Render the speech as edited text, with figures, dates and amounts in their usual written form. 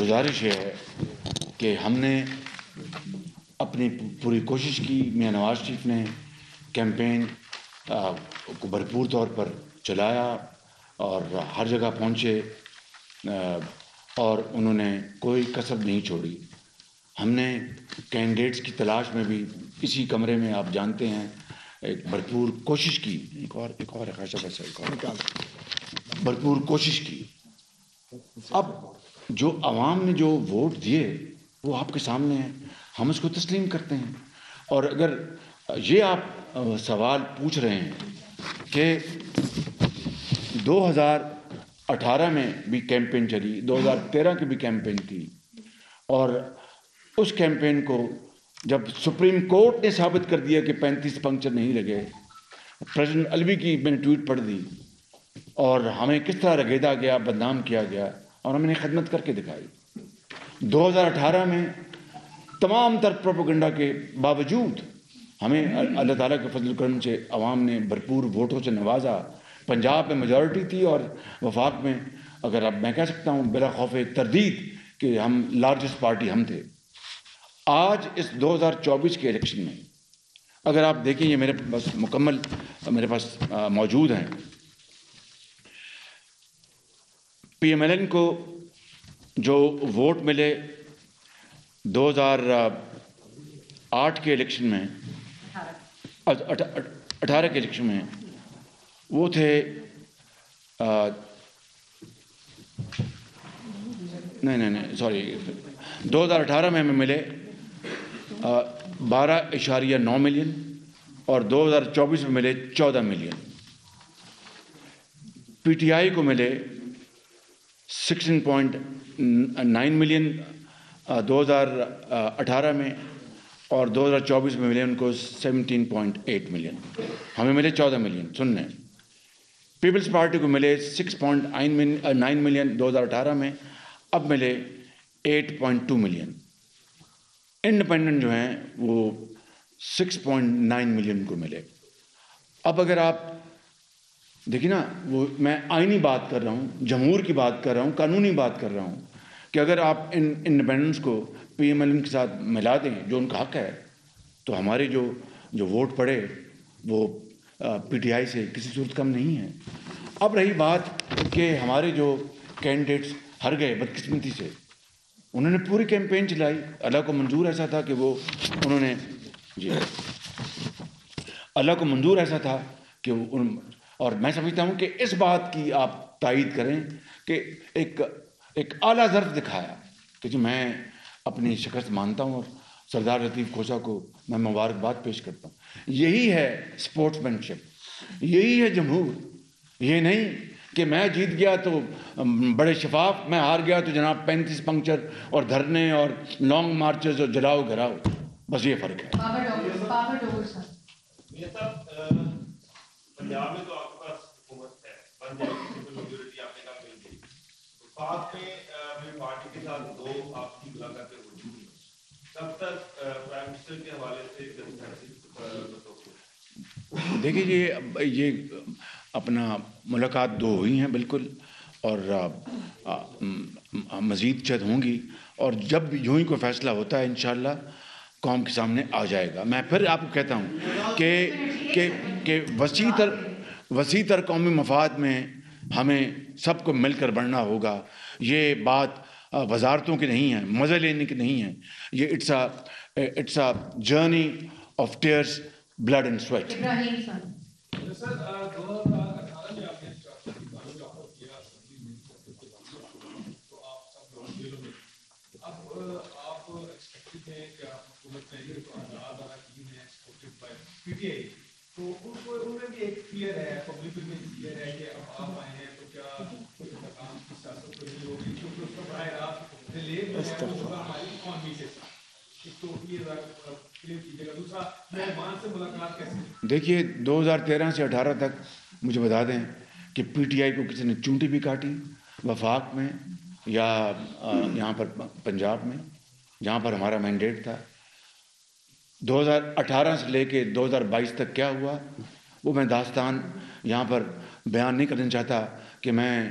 گزارش یہ ہے کہ ہم نے اپنی پوری کوشش کی. میاں نواز شریف نے کیمپین کو بھرپور طور پر چلایا اور ہر جگہ پہنچے اور انہوں نے کوئی کسر نہیں چھوڑی. ہم نے کینڈیڈیٹس کی تلاش میں بھی اسی کمرے میں آپ جانتے ہیں ایک بھرپور کوشش کی. بھرپور کوشش کی. اب جو عوام نے جو ووٹ دیے وہ آپ کے سامنے ہیں, ہم اس کو تسلیم کرتے ہیں. اور اگر یہ آپ سوال پوچھ رہے ہیں کہ 2018 میں بھی کیمپین چلی, 2013 کی بھی کیمپین تھی, اور اس کیمپین کو جب سپریم کورٹ نے ثابت کر دیا کہ 35 پنکچر نہیں لگے, پریزیڈنٹ علوی کی میں نے ٹویٹ پڑھ دی اور ہمیں کس طرح رگیدا گیا, بدنام کیا گیا, اور ہم نے خدمت کر کے دکھائی. 2018 میں تمام تر پروپیگنڈا کے باوجود ہمیں اللہ تعالیٰ کے فضل و کرم سے عوام نے بھرپور ووٹوں سے نوازا. پنجاب میں میجورٹی تھی اور وفاق میں, اگر اب میں کہہ سکتا ہوں بلا خوف تردید, کہ ہم لارجسٹ پارٹی ہم تھے. آج اس 2024 کے الیکشن میں اگر آپ دیکھیں, یہ میرے پاس مکمل میرے پاس موجود ہیں, پی ایم ایل این کو جو ووٹ ملے 2008 کے الیکشن میں, 18 کے الیکشن میں, وہ تھے نہیں سوری 2018 میں ہمیں ملے 12.9 ملین اور 2024 میں ملے 14 ملین. پی ٹی آئی کو ملے 16.9 ملین 2018 میں, اور 2024 میں ملے ان کو 17.8 ملین. ہمیں ملے 14 ملین. سن لیں, پیپلز پارٹی کو ملے 6.9 ملین 2018 میں, اب ملے 8.2 ملین. انڈیپینڈنٹ جو ہیں وہ 6.9 ملین کو ملے. اب اگر آپ دیکھیں نا, وہ میں آئینی بات کر رہا ہوں, جمہور کی بات کر رہا ہوں, قانونی بات کر رہا ہوں, کہ اگر آپ انڈیپینڈنس کو پی ایم ایل این کے ساتھ ملا دیں جو ان کا حق ہے, تو ہمارے جو ووٹ پڑے وہ پی ٹی آئی سے کسی صورت کم نہیں ہے. اب رہی بات کہ ہمارے جو کینڈیڈیٹس ہار گئے بدقسمتی سے, انہوں نے پوری کیمپین چلائی. اللہ کو منظور ایسا تھا کہ وہ انہوں نے اللہ کو منظور ایسا تھا کہ اور میں سمجھتا ہوں کہ اس بات کی آپ تائید کریں کہ ایک اعلیٰ ظرف دکھایا کہ جو میں اپنی شکست مانتا ہوں, اور سردار لطیف کھوسہ کو میں مبارکباد پیش کرتا ہوں. یہی ہے اسپورٹس مین شپ, یہی ہے جمہور. یہ نہیں کہ میں جیت گیا تو بڑے شفاف, میں ہار گیا تو جناب 35 پنکچر اور دھرنے اور لانگ مارچز اور جلاؤ گھراؤ. بس یہ فرق ہے. پنجاب میں تو آپ کے پاس حکومت ہے, بن جائے گی, میجورٹی آپ نے کہا مل گئی. وفاق میں اپنی پارٹی کے ساتھ 2 آپ کی ملاقاتیں ہو چکی ہیں. کب تک پرائم منسٹر کے حوالے سے دیکھیے یہ اپنا ملاقات 2 ہوئی ہیں بالکل, اور مزید شاید ہوں گی, اور جب یوں ہی کوئی فیصلہ ہوتا ہے انشاءاللہ قوم کے سامنے آ جائے گا. میں پھر آپ کو کہتا ہوں کہ وسیع تر قومی مفاد میں ہمیں سب کو مل کر بڑھنا ہوگا. یہ بات وزارتوں کی نہیں ہے, مزے لینے کی نہیں ہے. یہ it's a journey of tears, blood and sweat. تو ان کو ان میں بھی ایک فیئر ہے, پبلک میں فیئر ہے کہ اب آپ آئے ہیں تو کیا کام کی سیاست تو نہیں ہوگی, کیونکہ اس کا براہ راست ریلیٹ ہے وہ ہوگا ہماری اکانومی سے. تو یہ کلیئر کیجیے گا. دوسرا, مہمان سے ملاقات کیسے؟ دیکھیے 2013 سے 18 تک مجھے بتا دیں کہ پی ٹی آئی کو کسی نے چونٹی بھی کاٹی وفاق میں یا یہاں پر پنجاب میں جہاں پر ہمارا مینڈیٹ تھا. 2018 سے لے کے 2022 تک کیا ہوا وہ میں داستان یہاں پر بیان نہیں کرنا چاہتا کہ میں